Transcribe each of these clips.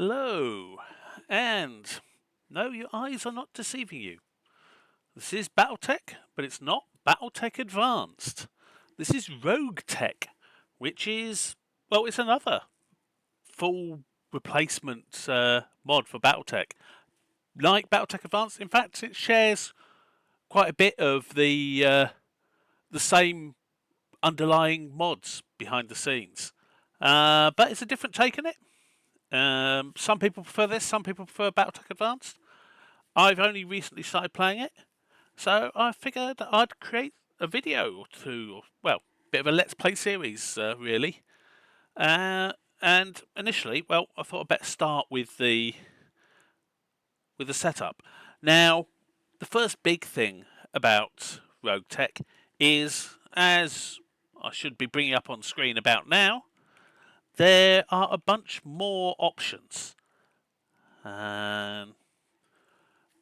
Hello, and no, your eyes are not deceiving you. This is BattleTech, but it's not BattleTech Advanced. This is RogueTech, which is, well, it's another full replacement mod for BattleTech. Like BattleTech Advanced, in fact, it shares quite a bit of the same underlying mods behind the scenes, but it's a different take on it. Some people prefer this, some people prefer BattleTech Advanced. I've only recently started playing it, so I figured I'd create a video or two, well, a bit of a Let's Play series, really. And initially, well, I thought I'd better start with the setup. Now, the first big thing about RogueTech is, as I should be bringing up on screen about now, there are a bunch more options.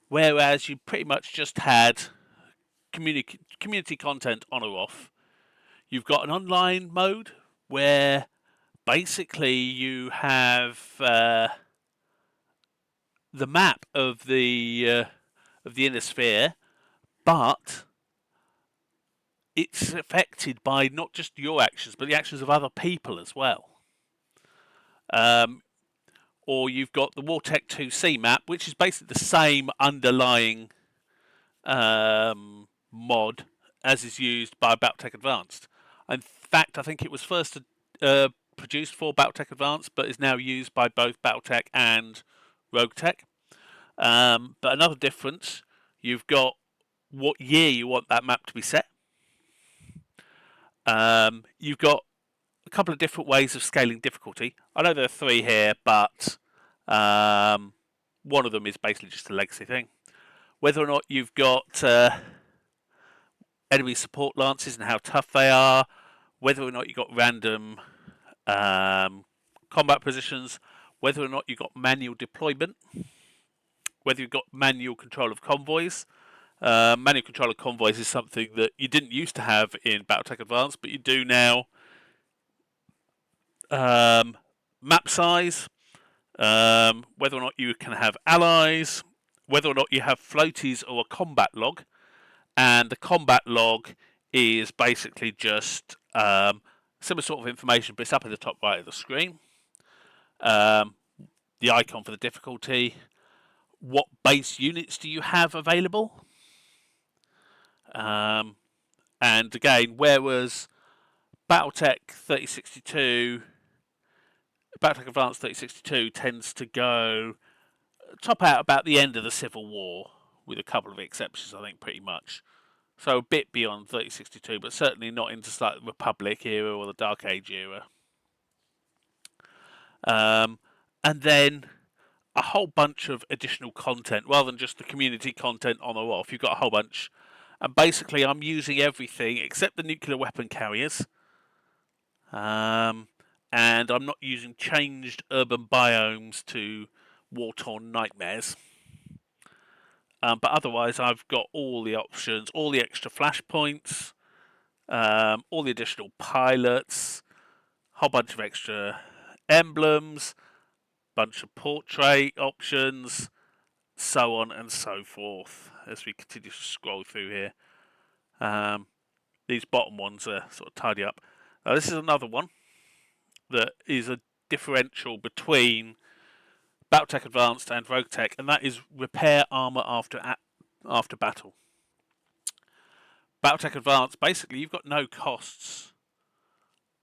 Whereas you pretty much just had community content on or off, you've got an online mode where basically you have the map of the inner sphere, but it's affected by not just your actions, but the actions of other people as well. Or you've got the RogueTech 2C map, which is basically the same underlying mod as is used by BattleTech Advanced. In fact, I think it was first produced for BattleTech Advanced, but is now used by both BattleTech and RogueTech. But another difference, you've got what year you want that map to be set. You've got a couple of different ways of scaling difficulty. I know there are three here, but one of them is basically just a legacy thing. Whether or not you've got enemy support lances and how tough they are, whether or not you've got random combat positions, whether or not you've got manual deployment, whether you've got manual control of convoys. Manual control of convoys is something that you didn't used to have in BattleTech Advanced, but you do now. Map size, whether or not you can have allies, whether or not you have floaties or a combat log. And the combat log is basically just similar sort of information, but it's up at the top right of the screen. The icon for the difficulty. What base units do you have available? And again, whereas BattleTech 3062, BattleTech Advanced 3062 tends to go top out about the end of the Civil War, with a couple of exceptions, I think, pretty much. So a bit beyond 3062, but certainly not into like the Republic era or the Dark Age era. And then a whole bunch of additional content, rather than just the community content on or off. You've got a whole bunch. And basically, I'm using everything except the nuclear weapon carriers. And I'm not using changed urban biomes to war-torn nightmares. But otherwise, I've got all the options, all the extra flashpoints, all the additional pilots, a whole bunch of extra emblems, bunch of portrait options, so on and so forth, as we continue to scroll through here. These bottom ones are sort of tidy up. Now, this is another one that is a differential between BattleTech Advanced and RogueTech, and that is repair armor after battle. BattleTech Advanced, basically, you've got no costs.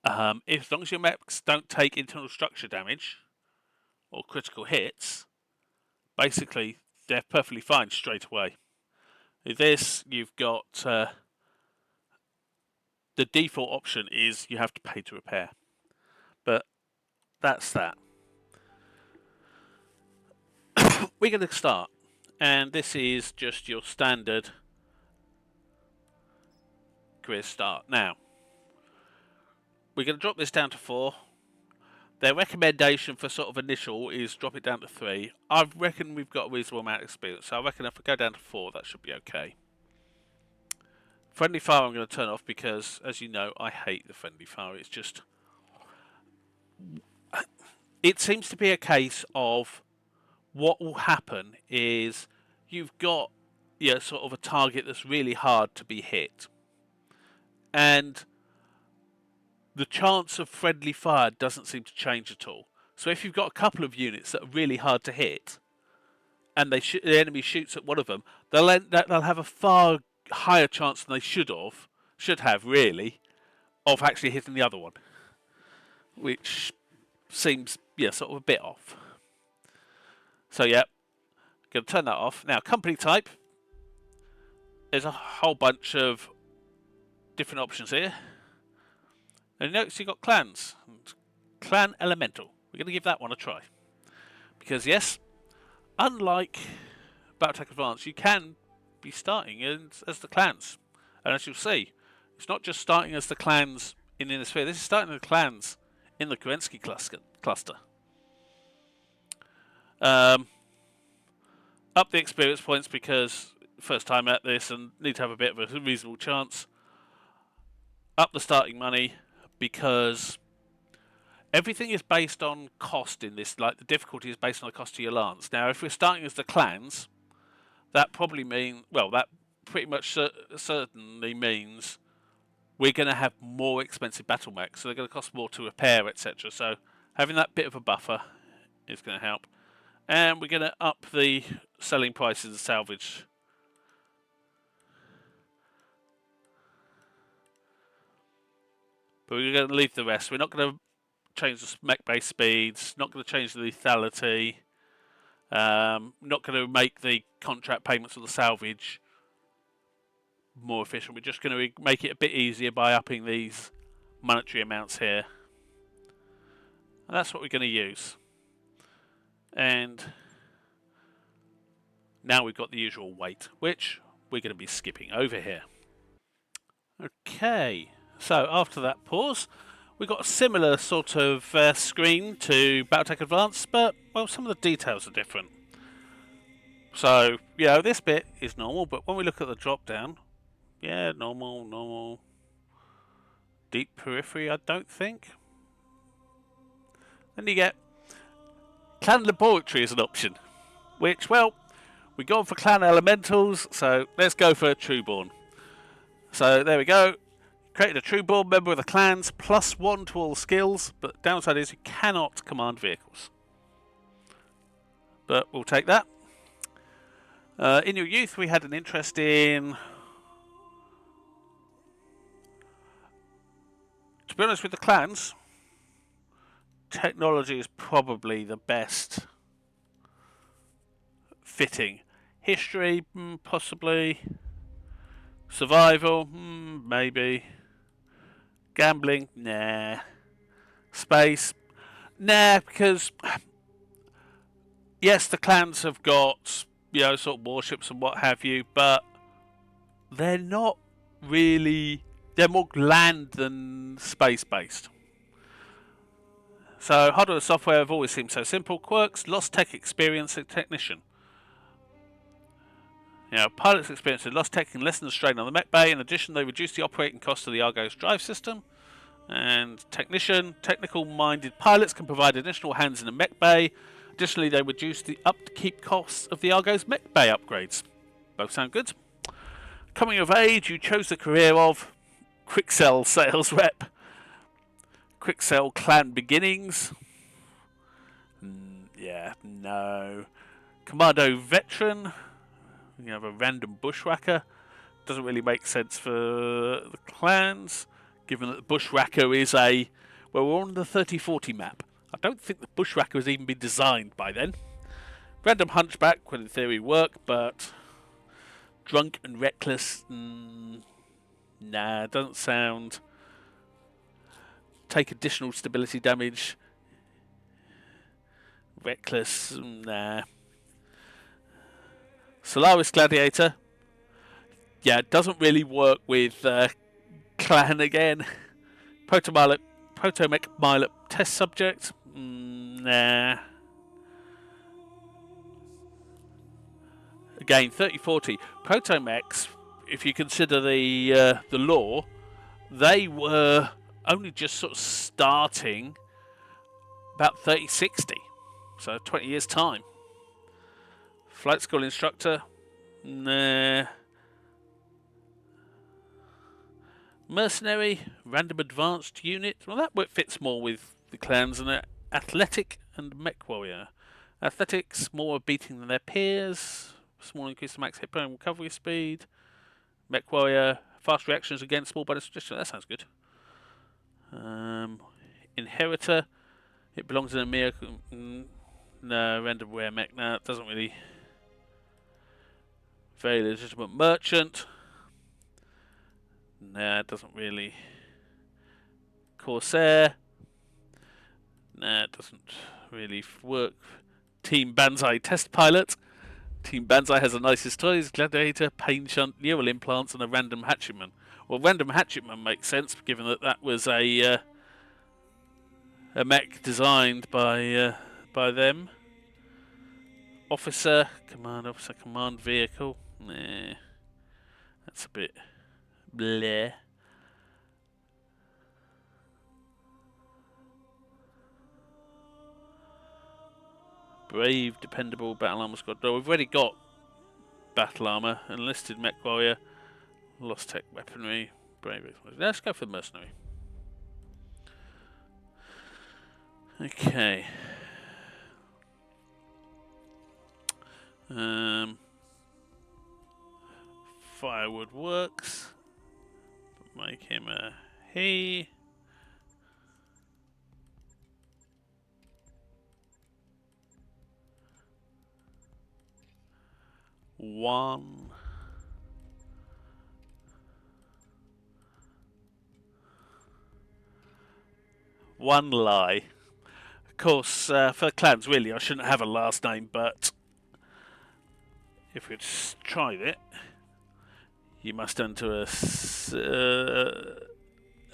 As long as your mechs don't take internal structure damage or critical hits, basically they're perfectly fine straight away. With this, you've got the default option is you have to pay to repair, but that's that. We're going to start, and this is just your standard career start. Now, we're going to drop this down to 4. Their recommendation for sort of initial is drop it down to 3. I reckon we've got a reasonable amount of experience, so I reckon if we go down to 4, that should be okay. Friendly fire I'm going to turn off because, as you know, I hate the friendly fire. It's just... it seems to be a case of what will happen is you've got sort of a target that's really hard to be hit, and the chance of friendly fire doesn't seem to change at all. So if you've got a couple of units that are really hard to hit, and the enemy shoots at one of them, they'll have a far higher chance than they should have really, of actually hitting the other one, which seems sort of a bit off. So going to turn that off. Now, company type. There's a whole bunch of different options here. And notice you've got clans. Clan Elemental. We're going to give that one a try. Because yes, unlike BattleTech Advanced, you can be starting as the clans. And as you'll see, it's not just starting as the clans in the Sphere. This is starting the clans in the Kerensky cluster. Up the experience points because first time at this and need to have a bit of a reasonable chance. Up the starting money because everything is based on cost in this. Like the difficulty is based on the cost of your lance. Now, if we're starting as the clans, that probably that pretty much certainly means we're going to have more expensive battle mechs, so they're going to cost more to repair, etc. So having that bit of a buffer is going to help. And we're going to up the selling prices of salvage. But we're going to leave the rest. We're not going to change the mech-based speeds, not going to change the lethality, not going to make the contract payments of the salvage more efficient. We're just going to make it a bit easier by upping these monetary amounts here. And that's what we're going to use. And now we've got the usual weight, which we're going to be skipping over here. Okay, so after that pause, we've got a similar sort of screen to BattleTech Advanced, but, well, some of the details are different. So, this bit is normal, but when we look at the drop-down, normal. Deep periphery, I don't think. Then you get Clan Laboratory as an option, which, well, we've gone for Clan Elementals, so let's go for a Trueborn. So there we go. Created a Trueborn member of the clans, +1 to all skills, but the downside is you cannot command vehicles. But we'll take that. In your youth, we had an interest in... To be honest with the clans, technology is probably the best fitting. History, possibly. Survival, maybe. Gambling, nah. Space, nah, because yes, the clans have got, sort of warships and what have you, but they're not really, they're more land than space based. So hardware and software have always seemed so simple. Quirks, lost tech experience and technician. Pilots experience in lost tech can lessen the strain on the mech bay. In addition, they reduce the operating cost of the Argos drive system. And technician, technical-minded pilots can provide additional hands in the mech bay. Additionally, they reduce the upkeep costs of the Argos mech bay upgrades. Both sound good. Coming of age, you chose the career of Quicksell sales rep. Quicksell clan beginnings. No. Commando veteran. You have a random bushwhacker. Doesn't really make sense for the clans, given that the bushwhacker is we're on the 3040 map. I don't think the bushwhacker has even been designed by then. Random hunchback would in theory work, but drunk and reckless, nah, doesn't sound. Take additional stability damage. Reckless, nah. Solaris Gladiator. It doesn't really work with clan again. Protomech Milot test subject. Nah. Again, 3040. Protomechs, if you consider the lore, they were only just sort of starting about 3060, so 20 years time. Flight school instructor, nah. Mercenary, random advanced unit. Well, that fits more with the clans than it. Athletic and mech warrior. Athletics, more beating than their peers. Small increase in max hit point and recovery speed. Mech warrior, fast reactions against small bonus. That sounds good. Inheritor, it belongs in a mere. No, random rare mech. No, it doesn't really. Very legitimate merchant. Nah, it doesn't really. Corsair. Nah, it doesn't really work. Team Banzai test pilot. Team Banzai has the nicest toys, gladiator, pain shunt, neural implants, and a random hatchetman. Well, random hatchetman makes sense, given that that was a mech designed by them. Officer, command vehicle. Nah, that's a bit bleh. Brave, dependable, battle armor squad. No, we've already got battle armor, enlisted mech warrior, lost tech weaponry, brave. Let's go for the mercenary. Okay. Firewood works. Make him a he. One lie. Of course, for clans, really, I shouldn't have a last name, but if we just tried it, you must enter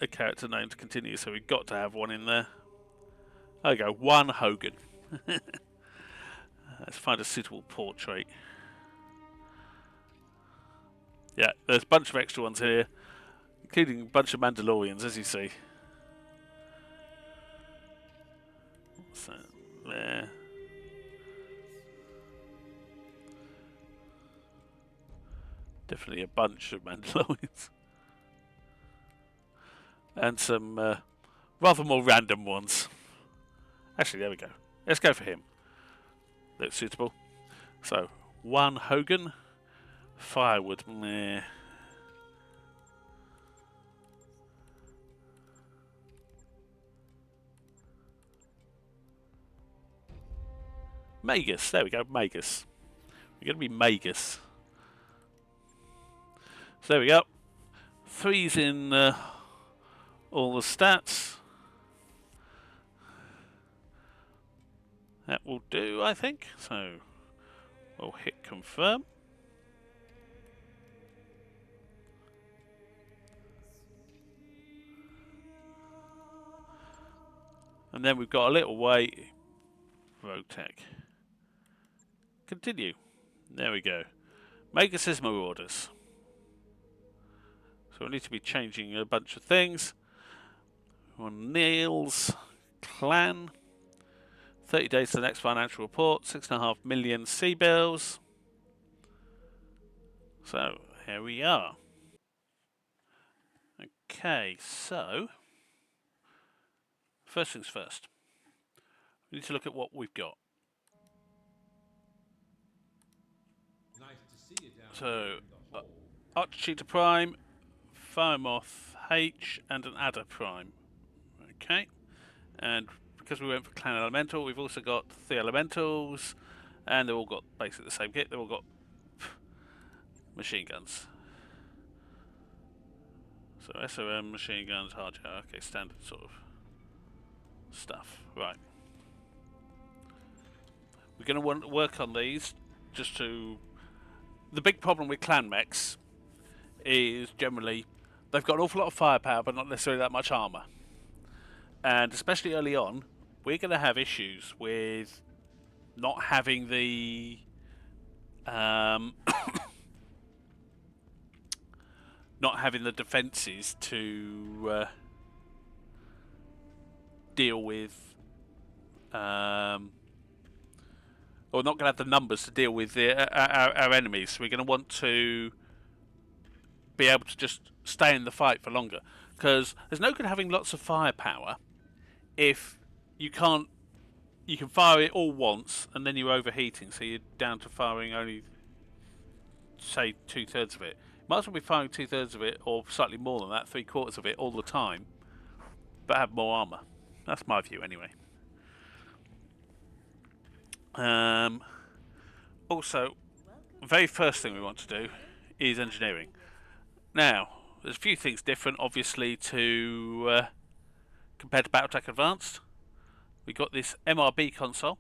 a character name to continue, so we've got to have one in there. There we go, one Hogan. Let's find a suitable portrait. Yeah, there's a bunch of extra ones here, including a bunch of Mandalorians, as you see. So, there. Definitely a bunch of Mandalorians. And some rather more random ones. Actually, there we go. Let's go for him. Looks suitable. So, one Hogan. Firewood, meh. Magus, there we go, Magus. We're going to be Magus. So there we go. 3's in all the stats. That will do, I think. So we'll hit confirm. And then we've got a little wait. RogueTech. Continue. There we go. Magus' Marauders. So we need to be changing a bunch of things. On Neil's clan. 30 days to the next financial report. 6.5 million sea bills. So here we are. Okay, so first things first. We need to look at what we've got. Nice to see you down so, Archcheetah Prime, Firemoth H, and an Adder Prime. Okay, and because we went for Clan Elemental, we've also got 3 Elementals, and they've all got basically the same kit. They've all got machine guns. So SOM, machine guns, hard jar. Okay, standard sort of stuff. Right. We're going to want to work on these just to... The big problem with clan mechs is generally they've got an awful lot of firepower but not necessarily that much armour. And especially early on, we're going to have issues with not having the... not having the defences to deal with or not going to have the numbers to deal with our enemies. So we're going to want to be able to just stay in the fight for longer, because there's no good having lots of firepower if you can't. You can fire it all once and then you're overheating, so you're down to firing only, say, 2/3 of it. Might as well be firing 2/3 of it, or slightly more than that, 3/4 of it all the time, but have more armor. That's my view anyway. Also, the very first thing we want to do is engineering. Now, there's a few things different, obviously, to compared to BattleTech Advanced. We got this MRB console,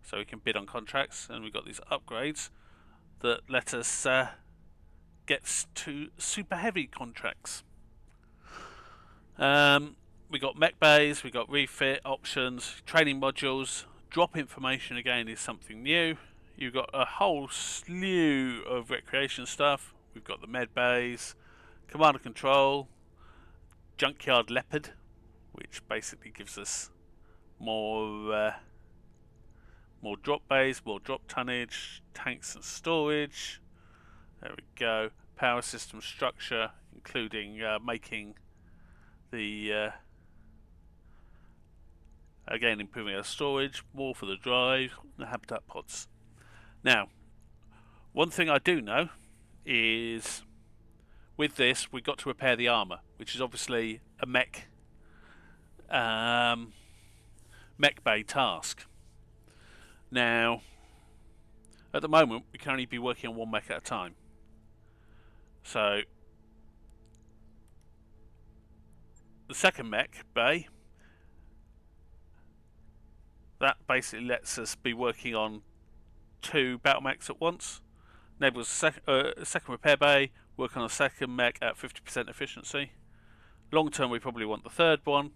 so we can bid on contracts, and we've got these upgrades that let us get to super heavy contracts. We got mech bays, we got refit options, training modules. Drop information again is something new. You've got a whole slew of recreation stuff. We've got the med bays, command and control, junkyard leopard, which basically gives us more drop bays, more drop tonnage, tanks and storage. There we go. Power system structure, including making the again improving our storage, more for the drive, the habitat pods. Now, one thing I do know is with this we've got to repair the armor, which is obviously a mech bay task. Now, at the moment we can only be working on one mech at a time, so the second mech bay, that basically lets us be working on 2 battle mechs at once. Enables a second repair bay, work on a second mech at 50% efficiency. Long term we probably want the third one,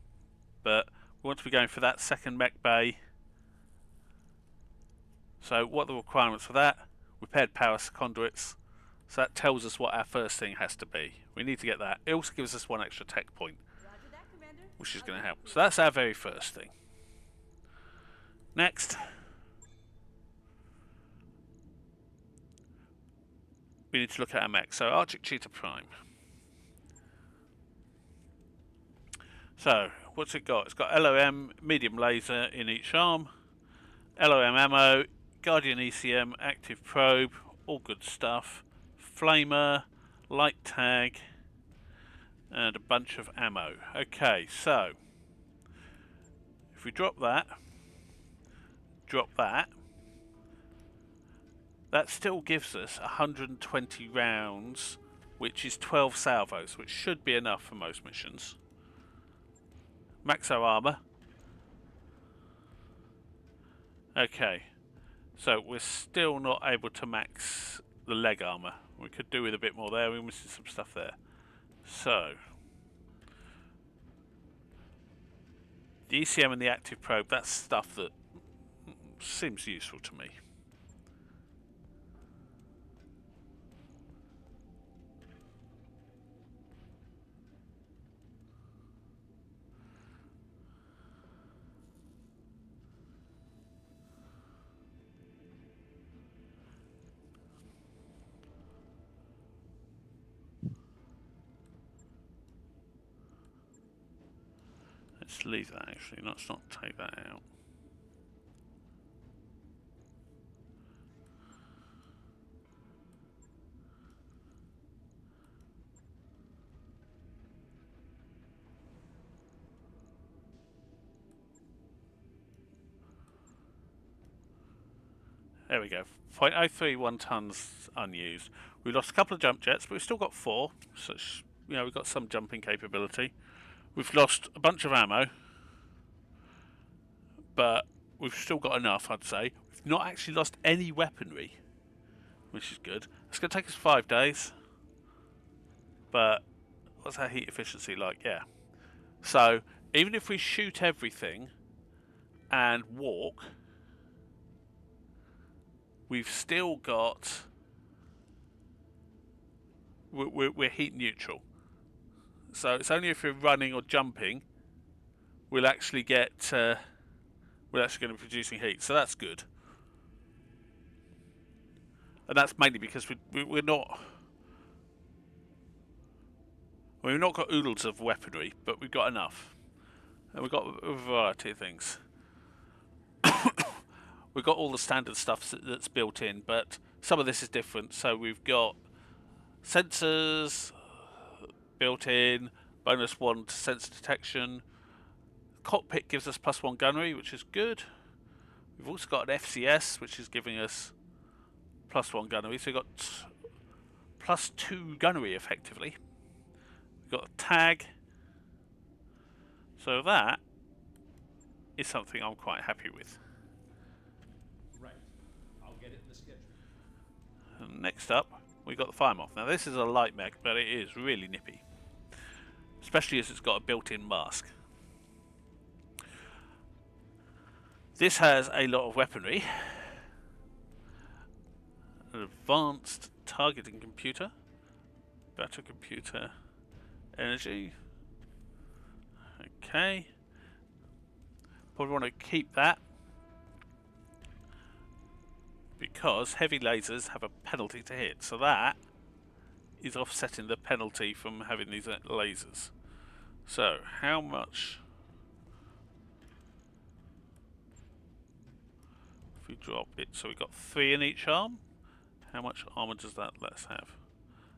but we want to be going for that second mech bay. So what are the requirements for that? Repaired power conduits. So that tells us what our first thing has to be. We need to get that. It also gives us 1 extra tech point, which is going to help. So that's our very first thing. Next, we need to look at our mech. So Arctic Cheetah Prime. So what's it got? It's got LOM, medium laser in each arm, LOM ammo, Guardian ECM, active probe, all good stuff, flamer, light tag, and a bunch of ammo. Okay, so if we drop that, that still gives us 120 rounds, which is 12 salvos, which should be enough for most missions. Maxo armor. Okay, so we're still not able to max the leg armor. We could do with a bit more there. We're missing some stuff there. So the ECM and the active probe, that's stuff that seems useful to me. Let's leave that actually, let's not take that out. There we go, 0.031 tons unused. We lost a couple of jump jets, but we've still got 4, so we've got some jumping capability. We've lost a bunch of ammo, but we've still got enough, I'd say. We've not actually lost any weaponry, which is good. It's going to take us 5 days, but what's our heat efficiency like? Yeah. So, even if we shoot everything and walk, we've still got... We're heat neutral. So it's only if you're running or jumping we'll actually get we're actually going to be producing heat, so that's good. And that's mainly because we've not got oodles of weaponry, but we've got enough, and we've got a variety of things. We've got all the standard stuff that's built in, but some of this is different. So we've got sensors built in, -1 to sensor detection. Cockpit gives us +1 gunnery, which is good. We've also got an FCS, which is giving us +1 gunnery. So we've got +2 gunnery effectively. We've got a tag. So that is something I'm quite happy with. Right. I'll get it in the schedule. And next up, we've got the fire moth. Now this is a light mech, but it is really nippy. Especially as it's got a built-in mask. This has a lot of weaponry. An advanced targeting computer. Battle computer. Energy. Okay. Probably want to keep that. Because heavy lasers have a penalty to hit. So that is offsetting the penalty from having these lasers. So, how much... If we drop it, so we've got 3 in each arm. How much armor does that let us have?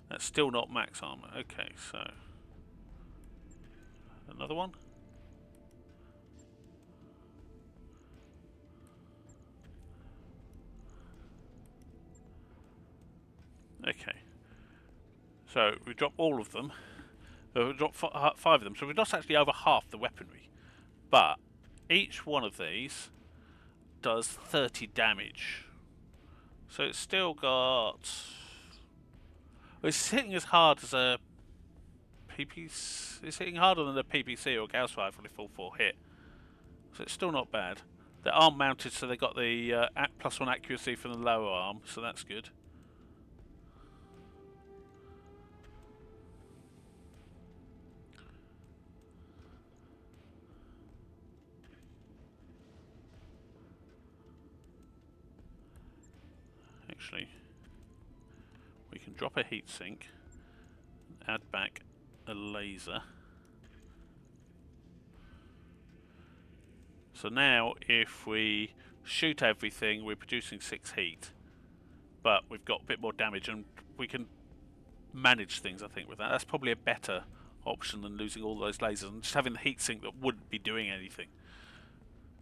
That's still not max armor. Okay, so... Another one. Okay. So, we drop all of them. We drop 5 of them. So we've lost actually over half the weaponry. But, each one of these does 30 damage. So it's still got... It's hitting as hard as a PPC. It's hitting harder than a PPC or Gauss rifle if all 4 hit. So it's still not bad. They're arm mounted, so they got the +1 accuracy from the lower arm, so that's good. Actually, we can drop a heatsink, add back a laser. So now if we shoot everything, we're producing 6 heat, but we've got a bit more damage and we can manage things, I think, with that. That's probably a better option than losing all those lasers and just having the heatsink that wouldn't be doing anything.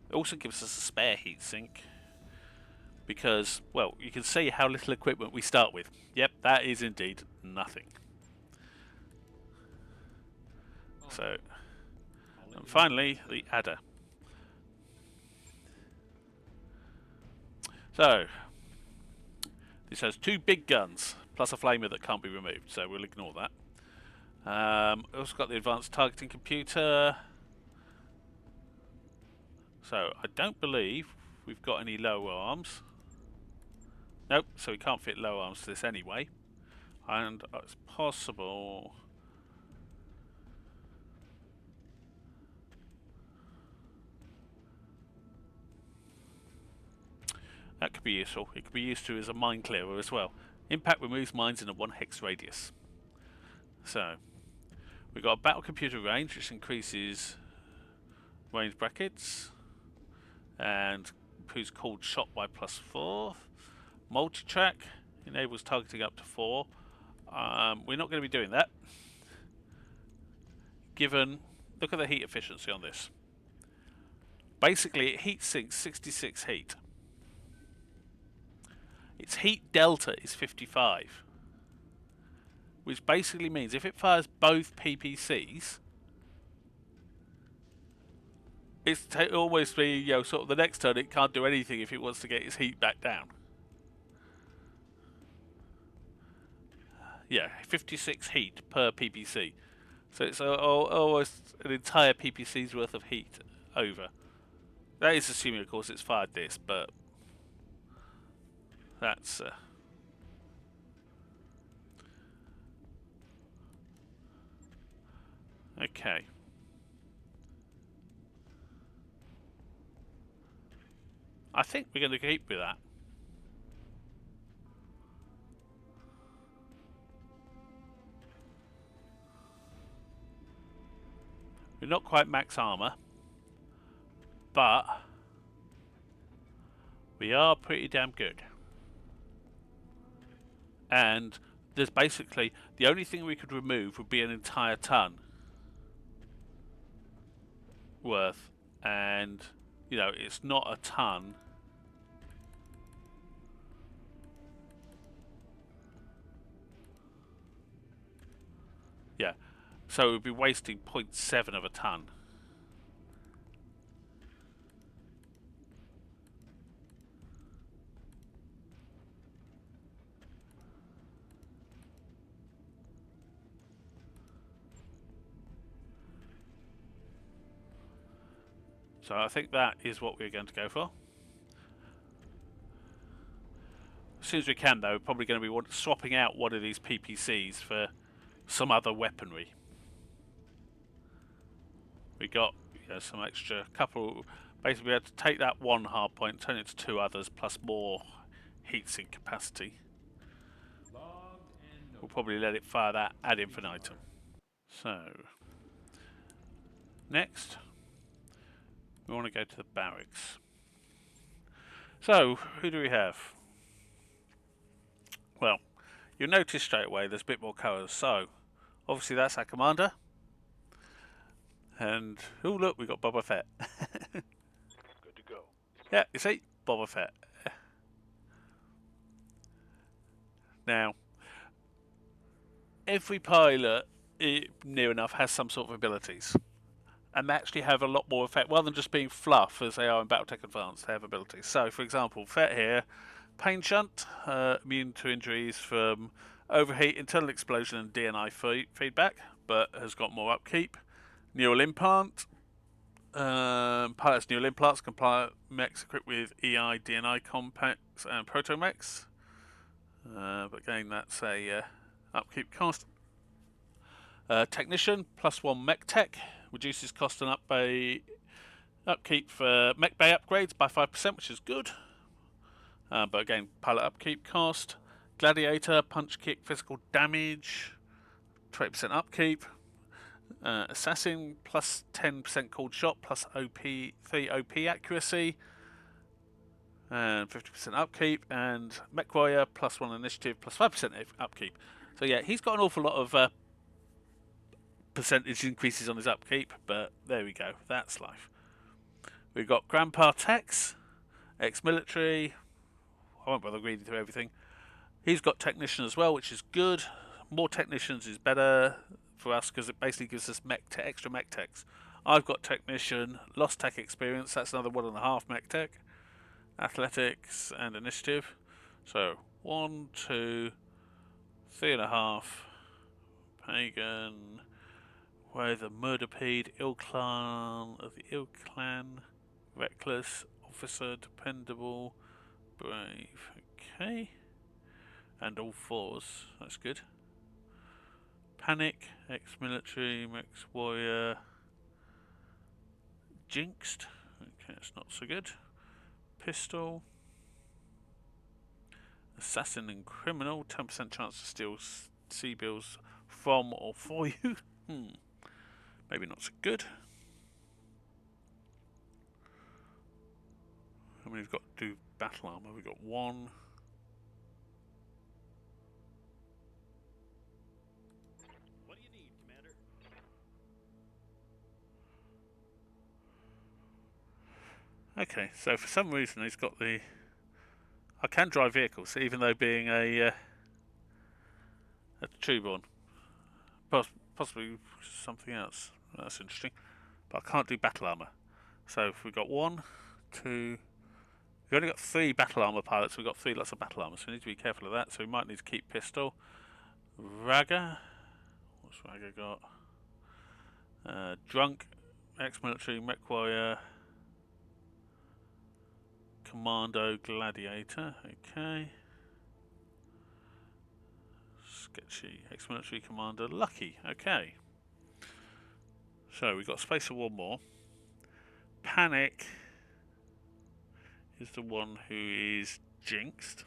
It also gives us a spare heatsink because, well, you can see how little equipment we start with. Yep, that is indeed nothing. So, and finally, the adder. So, this has 2 big guns, plus a flamer that can't be removed, so we'll ignore that. Also got the advanced targeting computer. So, I don't believe we've got any low arms. Nope, so we can't fit low arms to this anyway. And it's possible... That could be useful. It could be used to as a mine clearer as well. Impact removes mines in a 1 hex radius. So, we've got a battle computer range, which increases range brackets. And who's called shot by +4. Multi-track enables targeting up to 4. We're not going to be doing that. Given, look at the heat efficiency on this. Basically, it heat sinks 66 heat. Its heat delta is 55. Which basically means if it fires both PPCs, it's almost be, you know, sort of the next turn it can't do anything if it wants to get its heat back down. Yeah, 56 heat per PPC. So it's almost an entire PPC's worth of heat over. That is assuming, of course, it's fired this, but that's... okay. I think we're going to keep with that. We're not quite max armor, but we are pretty damn good. And there's basically the only thing we could remove would be an entire ton worth, and you know, it's not a ton. Yeah, so we'd be wasting 0.7 of a ton. So I think that is what we're going to go for. As soon as we can, though, we're probably going to be swapping out one of these PPCs for some other weaponry. We got, you know, some extra couple. Basically, we had to take that one hard point, turn it to 2 others, plus more heatsink capacity. We'll probably let it fire that ad infinitum. So, next, we want to go to the barracks. So, who do we have? Well, you'll notice straight away there's a bit more colours. So, obviously that's our commander. And, oh look, we got Boba Fett. Good to go. Yeah, you see? Boba Fett. Now, every pilot, near enough, has some sort of abilities. And they actually have a lot more effect. Rather than just being fluff, as they are in BattleTech Advanced, they have abilities. So, for example, Fett here, Pain Shunt, immune to injuries from overheat, internal explosion, and DNI feedback, but has got more upkeep. Neural Implant. Pilot's neural implants can pilot mechs equipped with EI, DNI compacts, and protomechs. But again, that's a upkeep cost. Technician, +1 mech tech, reduces cost and upkeep for mech bay upgrades by 5%, which is good. But again, pilot upkeep cost. Gladiator, punch kick, physical damage, 20% upkeep. Assassin, +10% cold shot, plus 3 OP accuracy, and 50% upkeep. And Mech Warrior, +1 initiative, plus 5% upkeep. So yeah, he's got an awful lot of percentage increases on his upkeep, but there we go, that's life. We've got Grandpa Tex, ex-military. I won't bother reading through everything. He's got Technician as well, which is good. More Technicians is better for us because it basically gives us extra mech techs. I've got Technician, Lost Tech Experience, that's another 1.5 mech tech. Athletics and Initiative. So 1, 2, 3.5. Pagan. Where the Murderpede, Ill Clan of the Ill Clan, Reckless, Officer, Dependable, Brave. Okay. And all 4s. That's good. Panic, ex-military, ex-warrior, Jinxed. Okay, that's not so good. Pistol. Assassin and criminal. 10% chance to steal C-bills from or for you. Maybe not so good. I mean, we've got to do battle armor. We've got 1. What do you need, Commander? Okay, so for some reason he's got the... I can drive vehicles, even though being a Treeborn. Possibly something else. That's interesting. But I can't do battle armor. So if we've got 1, 2... We've only got 3 battle armor pilots. We've got 3 lots of battle armor, so we need to be careful of that. So we might need to keep pistol. Raga. What's Raga got? Drunk, ex-military, mech warrior, commando, gladiator. Okay. Sketchy, ex-military, commander, lucky. Okay. So we've got space for 1 more. Panic is the one who is jinxed.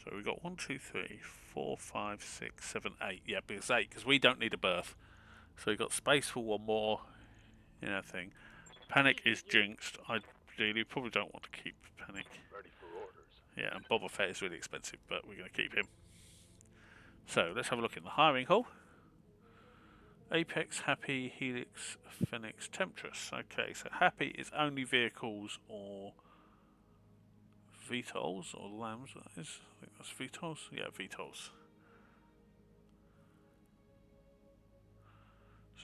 So we've got 1, 2, 3, 4, 5, 6, 7, 8. Yeah, because 8, because we don't need a birth. So we've got space for one more, you know, thing. Panic is jinxed. I really probably don't want to keep Panic. Ready for orders. Yeah, and Boba Fett is really expensive, but we're going to keep him. So let's have a look in the hiring hall. Apex, Happy, Helix, Phoenix, Temptress. Okay, so Happy is only vehicles or VTOLs or lambs. That is, I think that's VTOLs. Yeah, VTOLs.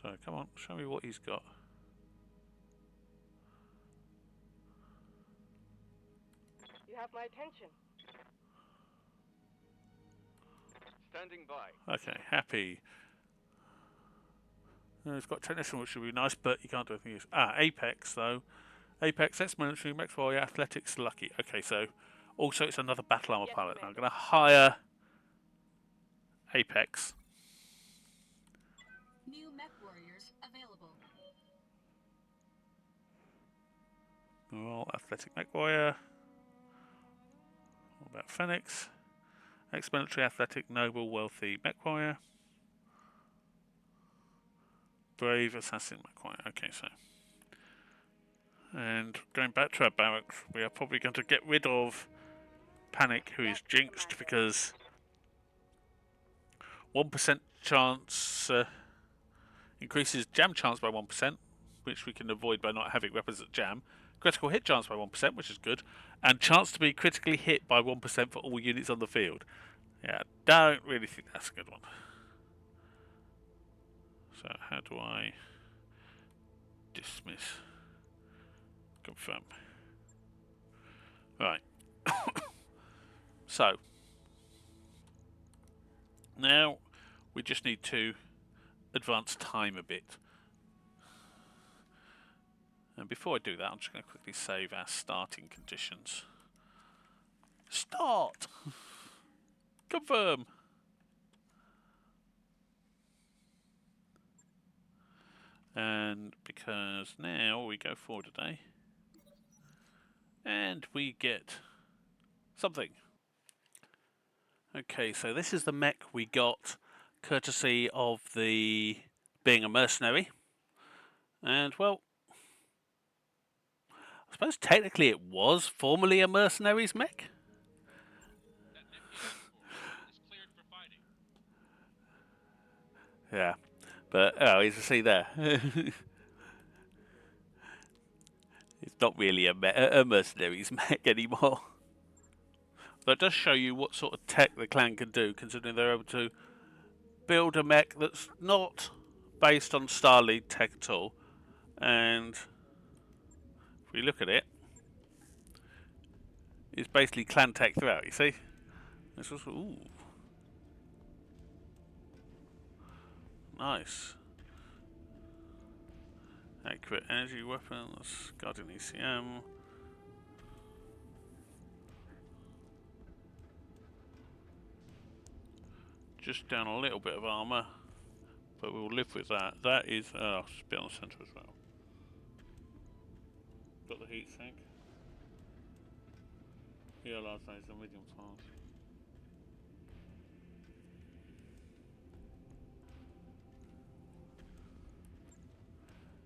So come on, show me what he's got. You have my attention. Standing by. Okay, Happy. He's got technician, which should be nice, but you can't do anything else. Apex though. Apex, ex-military, mech-warrior, athletics, lucky. Okay, so also it's another battle armor Yes, pilot. I'm Commander. going to hire Apex. New mech warriors available. Well, athletic mech warrior. What about Phoenix? Ex-military, athletic, noble, wealthy mech warrior. Brave, assassin mech warrior. Okay, so. And going back to our barracks, we are probably going to get rid of Panic, who is jinxed, because 1% chance increases jam chance by 1%, which we can avoid by not having weapons that jam. Critical hit chance by 1%, which is good. And chance to be critically hit by 1% for all units on the field. Yeah, don't really think that's a good one. So how do I dismiss? Confirm. Right. So now we just need to advance time a bit. And before I do that, I'm just going to quickly save our starting conditions. Start! Confirm! And because now we go forward a day, and we get something. Okay, so this is the mech we got courtesy of the being a mercenary. And well, I suppose technically it was formerly a mercenary's mech. That empty transport is cleared for fighting. Yeah, but oh, as you see there, it's not really a mercenary's mech anymore. That does show you what sort of tech the clan can do, considering they're able to build a mech that's not based on Starlead tech at all. And if we look at it, it's basically clan tech throughout, you see? It's also, ooh. Nice. Accurate energy weapons, Guardian ECM. Just down a little bit of armour, but we'll live with that. That is, spit on the centre as well. Got the heat sink. Here, large laser, medium fast.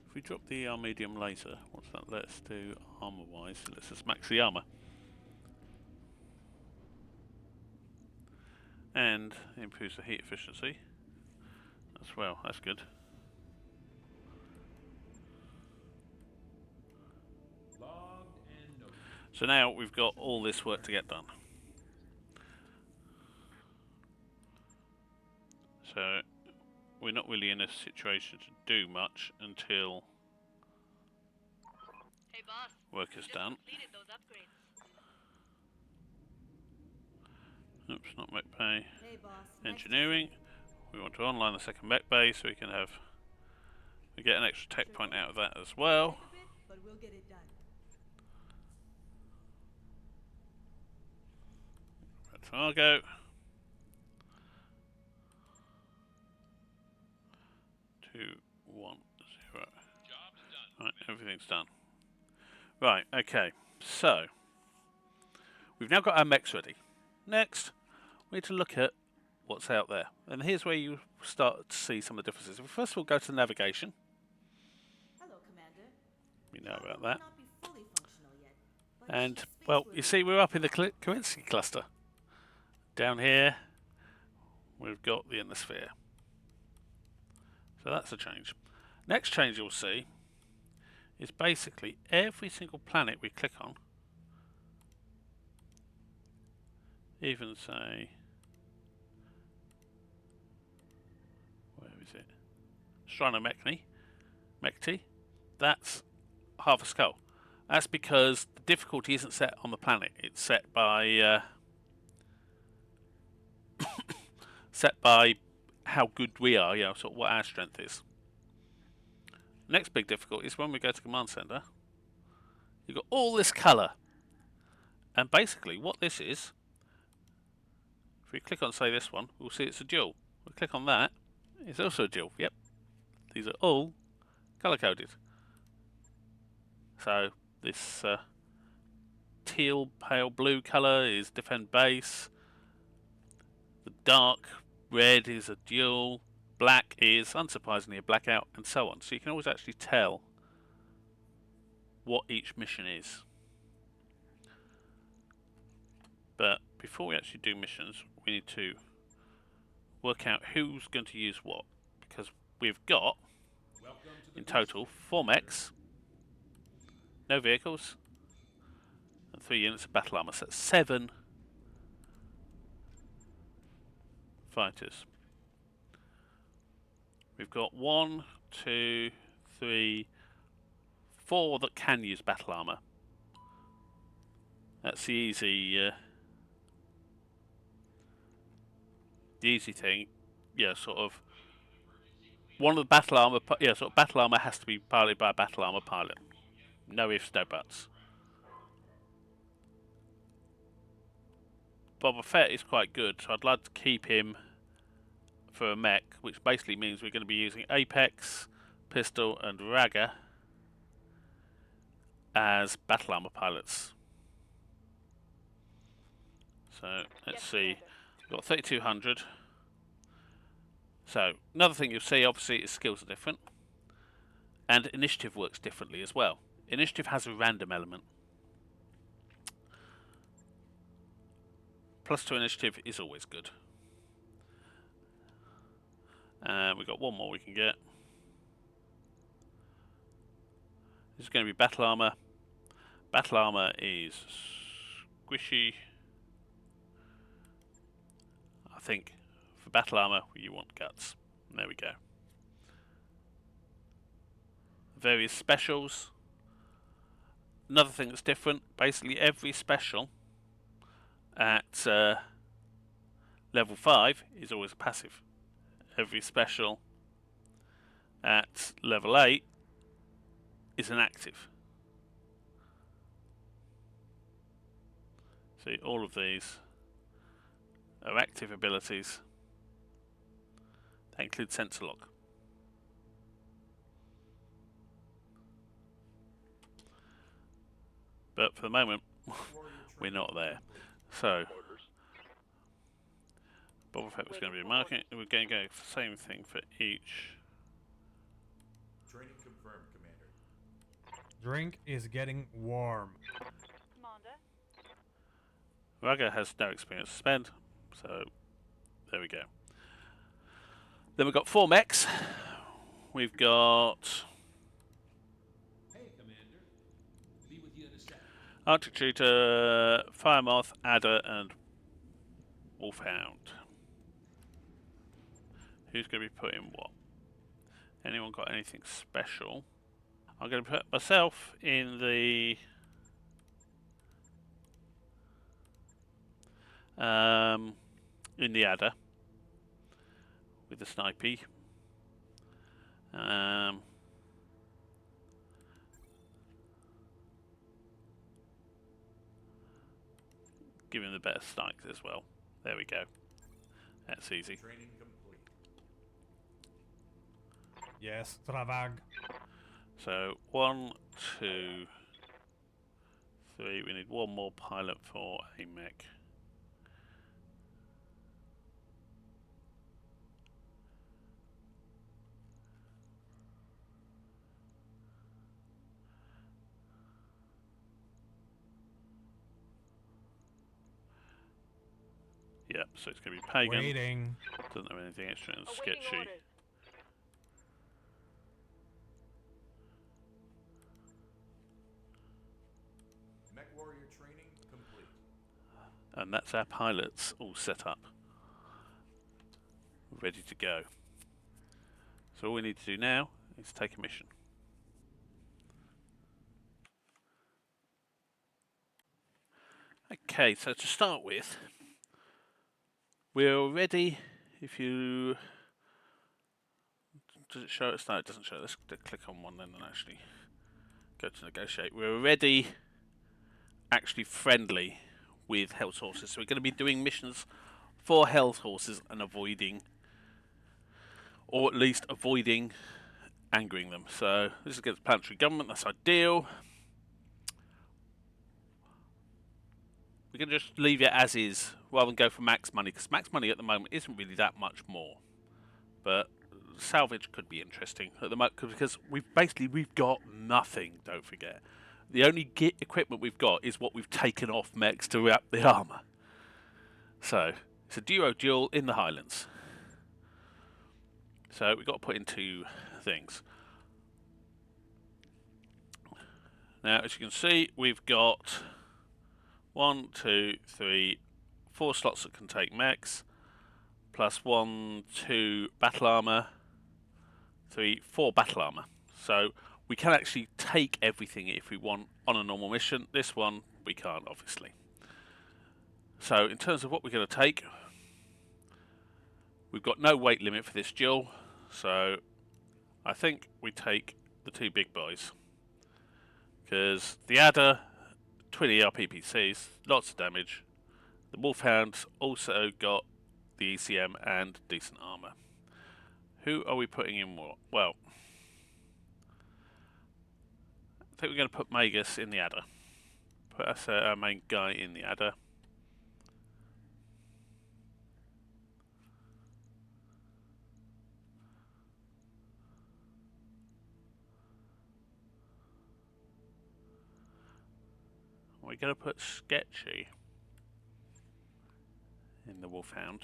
If we drop the medium laser, what's that let us do armour wise? It lets us max the armour. And improves the heat efficiency as well, that's good. Logged and noted. So now we've got all this work to get done. So we're not really in a situation to do much until Hey boss, work is done. completed those upgrades. Oops, not mech bay. Hey, boss. Engineering. We want to online the second mech bay so we can have get an extra tech point out of that as well. But we'll get it done. That's Argo. Two, 1, 0. Job's done. Right, everything's done. Right, okay. So, we've now got our mechs ready. Next, we need to look at what's out there. And here's where you start to see some of the differences. First of all, go to navigation. Hello, Commander. We know The about armor that. may not be fully functional yet, but And, it's well, you see we're up in the Kaminsky cluster. Down here, we've got the ionosphere. So that's a change. Next change you'll see is basically every single planet we click on, even say, where is it? Mechty, that's half a skull. That's because the difficulty isn't set on the planet; it's set by how good we are, sort of what our strength is. Next big difficulty is when we go to Command Center. You've got all this colour, and basically what this is, if we click on say this one, we'll see it's a dual. We click on that, it's also a dual. Yep, these are all colour coded. So this teal pale blue colour is defend base. The dark red is a dual. Black is unsurprisingly a blackout, and so on. So you can always actually tell what each mission is. But before we actually do missions, we need to work out who's going to use what, because we've got in total 4 mechs, no vehicles, and 3 units of battle armor. So that's 7 fighters. We've got 1, 2, 3, 4 that can use battle armor. That's the easy thing. Yeah, sort of. One of the battle armor, battle armor has to be piloted by a battle armor pilot. No ifs, no buts. Boba Fett is quite good, so I'd like to keep him for a mech, which basically means we're going to be using Apex, Pistol, and Raga as battle armor pilots. So let's see, we've got 3200. So another thing you'll see, obviously, is skills are different, and initiative works differently as well. Initiative has a random element. +2 initiative is always good. We've got one more we can get. This is going to be battle armor. Battle armor is squishy. I think for battle armor you want guts. And there we go. Various specials. Another thing that's different, basically every special at level 5 is always a passive. Every special at level 8 is an active. See, all of these are active abilities. That includes sensor lock. But for the moment, we're not there. So, Boba Fett was going to be marking. We're going to go for the same thing for each. Training confirmed, Commander. Drink is getting warm. Commander. Raga has no experience to spend, so there we go. Then we've got 4 mechs. We've got Hey, Commander. Be with you in a second. Arctic Shooter, Fire Moth, Adder, and Wolfhound. Who's going to be putting what? Anyone got anything special? I'm going to put myself in the Adder with the snipey. Give him the better snipes as well. There we go. That's easy. Training complete. Yes, Travag. So 1, 2, 3. We need one more pilot for a mech. Yep, so it's going to be Pagan. Waiting. Doesn't have anything extra and Awaiting sketchy. orders. Mech warrior training complete. And that's our pilots all set up. Ready to go. So all we need to do now is take a mission. Okay, so to start with, we're already, if you, does it show us? No, it doesn't show. Let's click on one then and actually go to negotiate. We're already actually friendly with health horses, so we're going to be doing missions for health horses and avoiding, or at least avoiding angering them. So this is against planetary government, that's ideal. We can just leave it as is rather than go for max money, because max money at the moment isn't really that much more. But salvage could be interesting at the moment because we've got nothing. Don't forget, the only equipment we've got is what we've taken off mechs to wrap the armor. So it's a dual in the Highlands. So we've got to put in 2 things. Now, as you can see, we've got 1, 2, 3, 4 slots that can take mechs, plus 1, 2 battle armor, 3, 4 battle armor. So we can actually take everything if we want on a normal mission. This one we can't, obviously. So in terms of what we're going to take, we've got no weight limit for this duel, so I think we take the 2 big boys. Because the Adder, twin ER PPCs, lots of damage. The Wolfhound's also got the ECM and decent armor. Who are we putting in what? Well, I think we're going to put Magus in the Adder. Put us our main guy in the Adder. We're going to put Sketchy in the Wolfhound,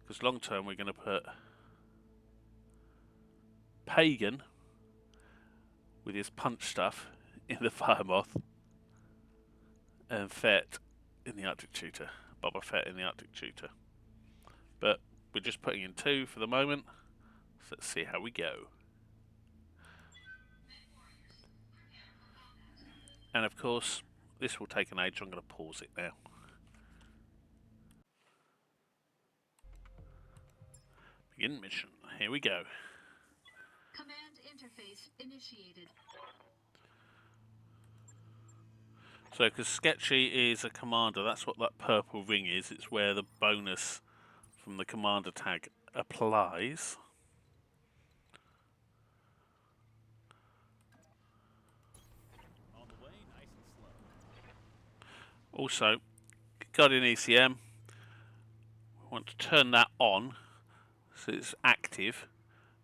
because long term we're going to put Pagan with his punch stuff in the Firemoth, and Fett in the Arctic Tutor. Boba Fett in the Arctic Tutor. But we're just putting in 2 for the moment, so let's see how we go. And of course, this will take an age, so I'm going to pause it now. Begin mission. Here we go. Command interface initiated. So, because Sketchy is a commander, that's what that purple ring is. It's where the bonus from the commander tag applies. On the way, nice and slow. Also, Guardian ECM, we want to turn that on so it's active,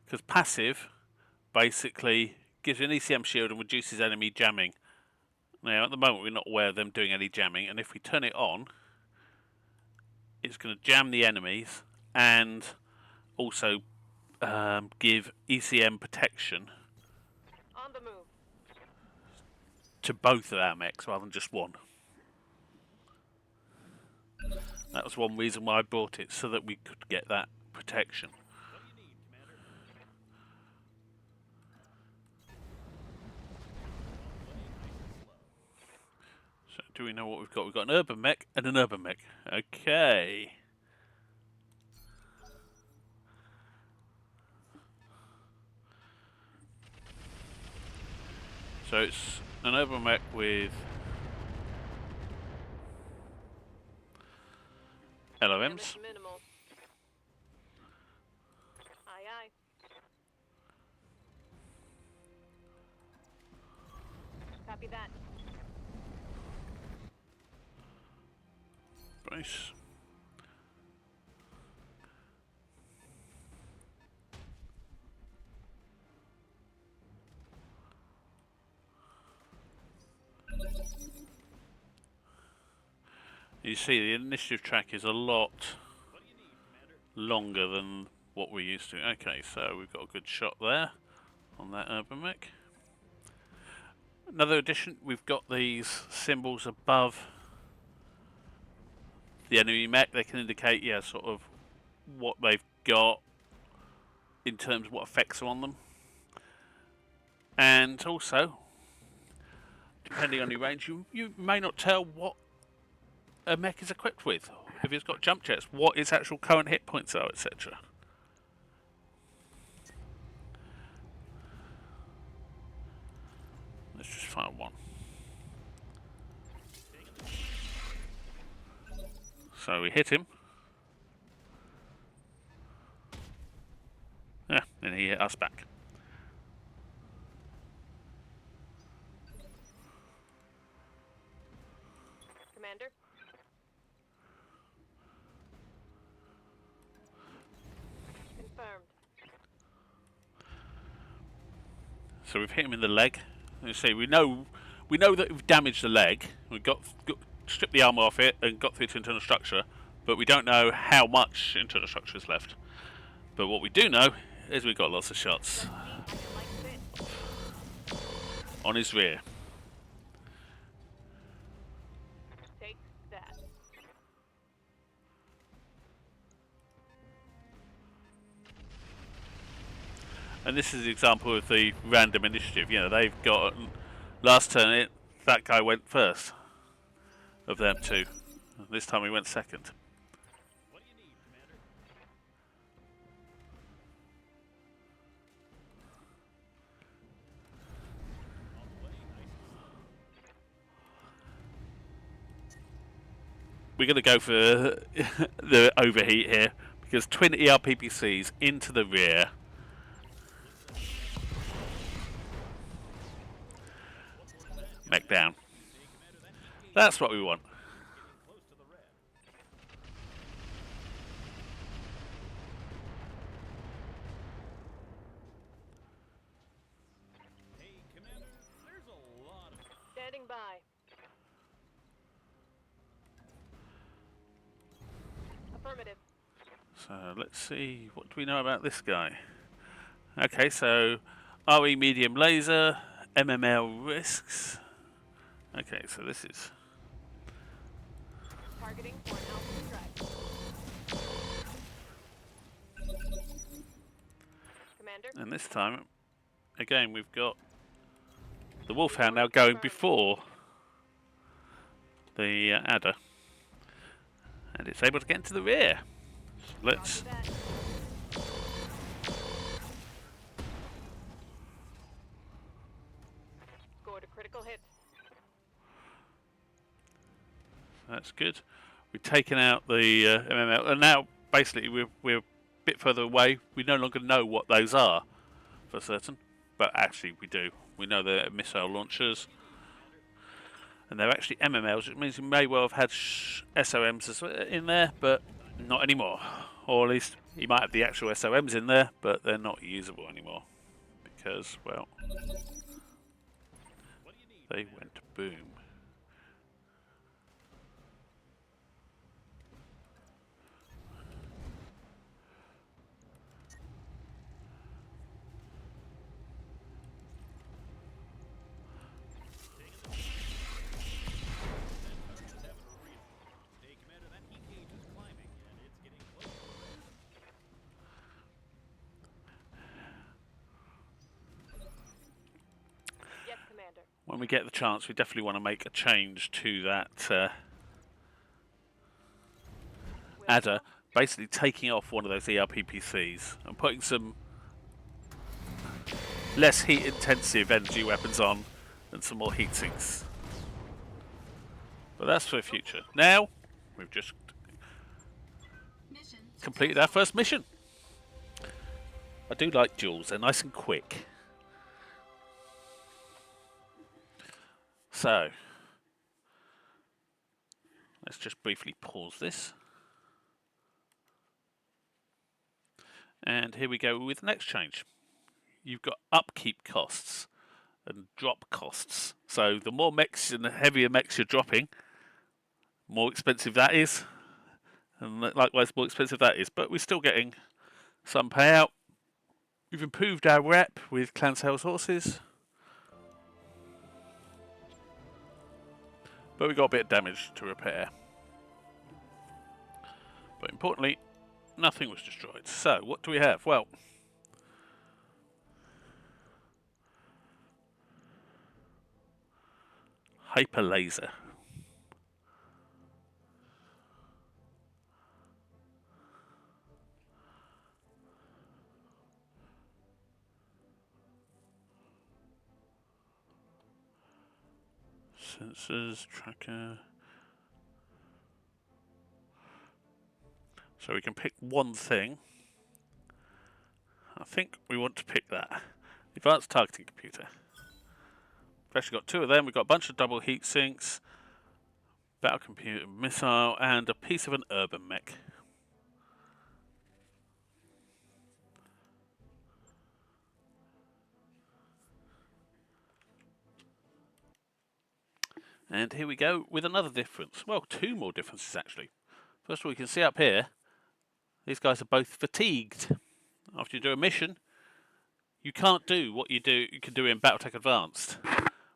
because passive basically gives you an ECM shield and reduces enemy jamming. Now, at the moment, we're not aware of them doing any jamming, and if we turn it on, it's going to jam the enemies and also give ECM protection On the move. to both of our mechs rather than just one. That was one reason why I bought it, so that we could get that protection. What do you need, Commander? So, do we know what we've got? We've got an urban mech and an urban mech. Okay. So it's an urban mech with LOMs. Damage minimal. Aye, aye. Copy that. base. You see, the initiative track is a lot longer than what we're used to. Okay, so we've got a good shot there on that urban mech. Another addition, we've got these symbols above the enemy mech. They can indicate, yeah, sort of what they've got in terms of what effects are on them. And also, depending on your range, you may not tell what a mech is equipped with. If it's got jump jets, what its actual current hit points are, etc. Let's just find one. So we hit him. Yeah, and he hit us back. Commander? Confirmed. So we've hit him in the leg. You see, we know that we've damaged the leg. We got stripped the armor off it and got through to internal structure, but we don't know how much internal structure is left. But what we do know is we've got lots of shots on his rear. Take that. And this is the example of the random initiative. You know, they've got last turn that guy went first of them two. This time he went second. What do you need, Commander? On the way, nice. We're going to go for the overheat here because twin ERPPCs into the rear. Mech down. That's what we want. Close to the red. Hey, Commander, there's a lot of... Standing by. Affirmative. So let's see, what do we know about this guy? Okay, so RE medium laser, MML risks. Okay, so this is Targeting for an alpha strike. Commander? and this time again we've got the Wolfhound now going before the Adder, and it's able to get into the rear. So let's Roger that. Scored a critical hit. that's good. We've taken out the MML, and now basically we're a bit further away. We no longer know what those are for certain, but actually we do. We know they're missile launchers, and they're actually MMLs, which means we may well have had SOMs in there, but not anymore. Or at least you might have the actual SOMs in there, but they're not usable anymore because, well, they went boom. Hey, Commander, that heat gauge is climbing, and it's getting close to the red. Yes, Commander. When we get the chance, we definitely want to make a change to that Adder, basically taking off one of those ERPPCs and putting some less heat-intensive energy weapons on and some more heat sinks. But that's for the future. Now, we've just Mission completed our first mission. I do like duels, they're nice and quick. So, Let's just briefly pause this. And here we go with the next change. You've got upkeep costs and drop costs. So the more mechs and the heavier mechs you're dropping, more expensive that is. And likewise, more expensive that is. But we're still getting some payout. We've improved our rep with clan sales horses. But we got a bit of damage to repair. But importantly, nothing was destroyed. So, what do we have? Well, hyper laser. Sensors, tracker. So we can pick one thing. I think we want to pick that. Advanced targeting computer. We've actually got two of them. We've got a bunch of double heat sinks, battle computer, missile, and a piece of an urban mech. And here we go with another difference. Well, two more differences actually. First of all, you can see up here, these guys are both fatigued. After you do a mission, you can't do what you can do in BattleTech Advanced,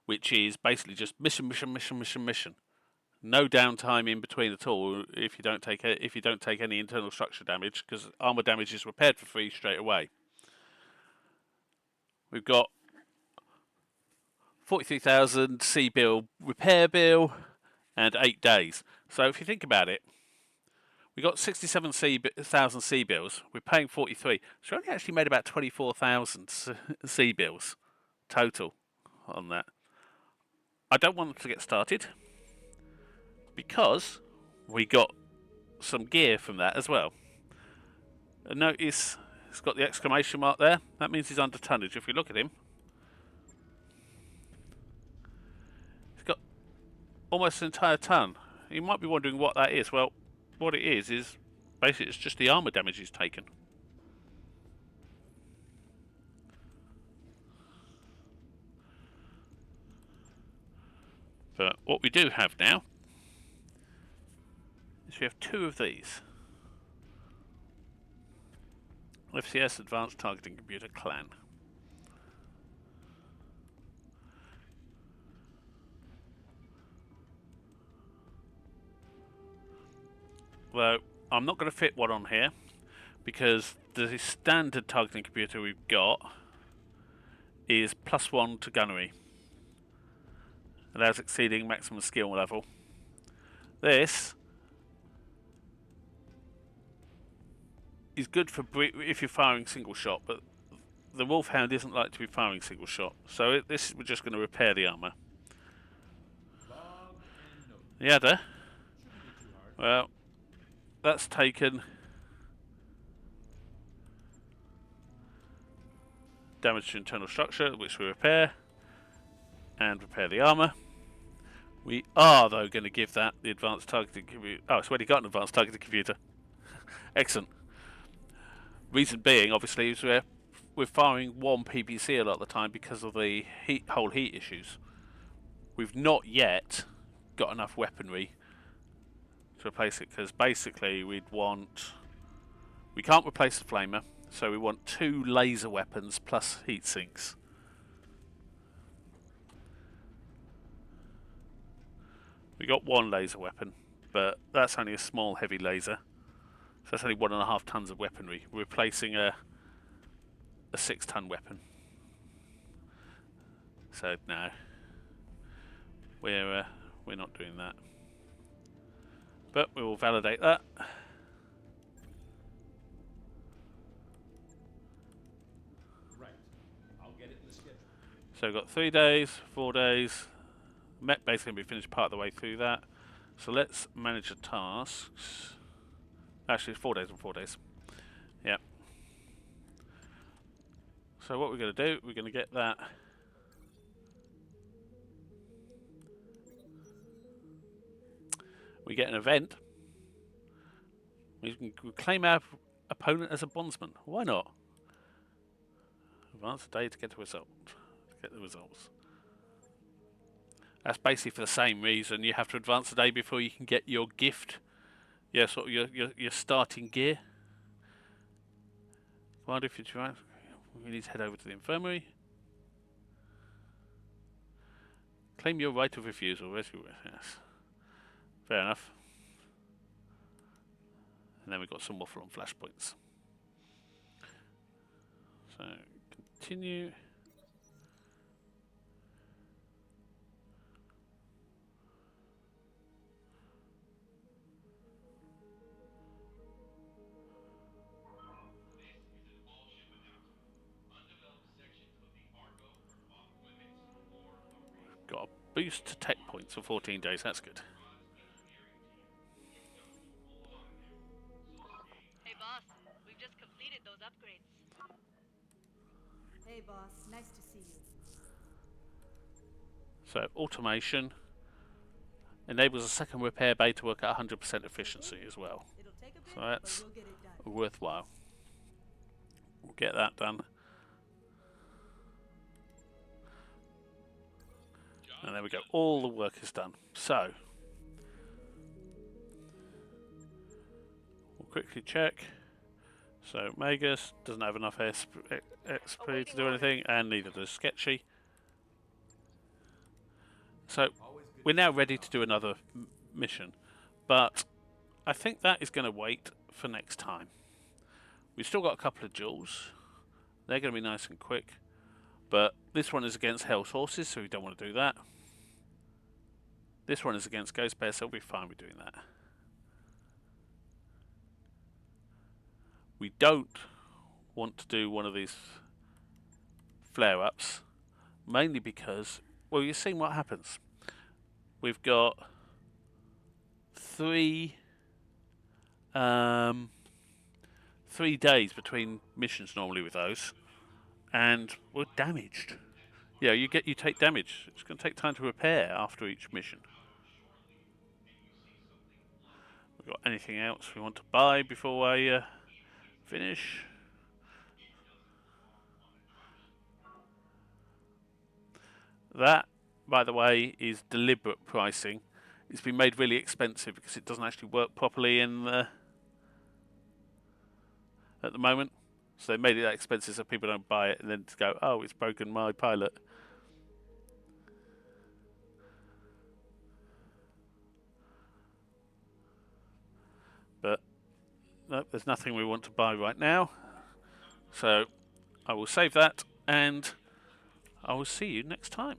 which is basically just mission. No downtime in between at all if you don't take any internal structure damage, because armor damage is repaired for free straight away. We've got 43,000 C bill repair bill and 8 days. So if you think about it, we got 67,000 C bills. We're paying 43, so we only actually made about 24,000 C bills total on that. I don't want them to get started because we got some gear from that as well. And notice it's got the exclamation mark there. That means he's under tonnage. If we look at him, he's got almost an entire ton. You might be wondering what that is. Well, what it is basically it's just the armor damage he's taken. But what we do have now is we have two of these. FCS Advanced Targeting Computer Clan. Though I'm not going to fit one on here because the standard targeting computer we've got is +1 to gunnery. Allows exceeding maximum skill level. This is good for if you're firing single shot, but the Wolfhound isn't like to be firing single shot, so we're just going to repair the armor. The other, well, that's taken damage to internal structure, which we repair, and repair the armor. We are, though, going to give that the advanced targeting computer. Oh, it's already got an advanced targeting computer. Excellent. Reason being, obviously, is we're firing one PPC a lot of the time because of the whole heat issues. We've not yet got enough weaponry to replace it, because basically we can't replace the flamer, so we want 2 laser weapons plus heat sinks. We got 1 laser weapon, but that's only a small heavy laser, so that's only 1.5 tons of weaponry. We're replacing a 6-ton weapon. So no, we're not doing that. But we will validate that. Right. I'll get it in the schedule. So we've got 3 days, 4 days. Met basically we finished part of the way through that. So let's manage the tasks. Actually, 4 days and 4 days. Yep. So what we're going to do, we're going to get that. we get an event. We can claim our opponent as a bondsman. Why not? Advance a day to get the result. Get the results. That's basically for the same reason. You have to advance a day before you can get your gift. Yeah, sort of your starting gear. Commander, if you try, we need to head over to the infirmary. Claim your right of refusal. Rescue. Yes. Fair enough. And then we've got some waffle on flashpoints. So, continue. Got a boost to tech points for 14 days. That's good. Hey boss, we've just completed those upgrades. Hey, boss. Nice to see you. So, automation enables a second repair bay to work at 100% efficiency as well. It'll take a bit, So that's but we'll get it done. worthwhile. We'll get that done. And there we go. All the work is done. So, we'll quickly check. So, Magus doesn't have enough XP to do anything, and neither does Sketchy. So, we're now ready to do another mission. But I think that is going to wait for next time. We've still got a couple of duels. They're going to be nice and quick. But this one is against Hell's Horses, so we don't want to do that. This one is against Ghost Bear, so we'll be fine with doing that. We don't want to do one of these flare-ups, mainly because, well, you've seen what happens. We've got 3 days between missions normally with those, and we're damaged. Yeah, you take damage. It's going to take time to repair after each mission. We've got anything else we want to buy before I finish? That, by the way, is deliberate pricing. It's been made really expensive because it doesn't actually work properly in at the moment. So they made it that expensive so people don't buy it and then go, oh, it's broken my pilot. But no, there's nothing we want to buy right now. So I will save that and I will see you next time.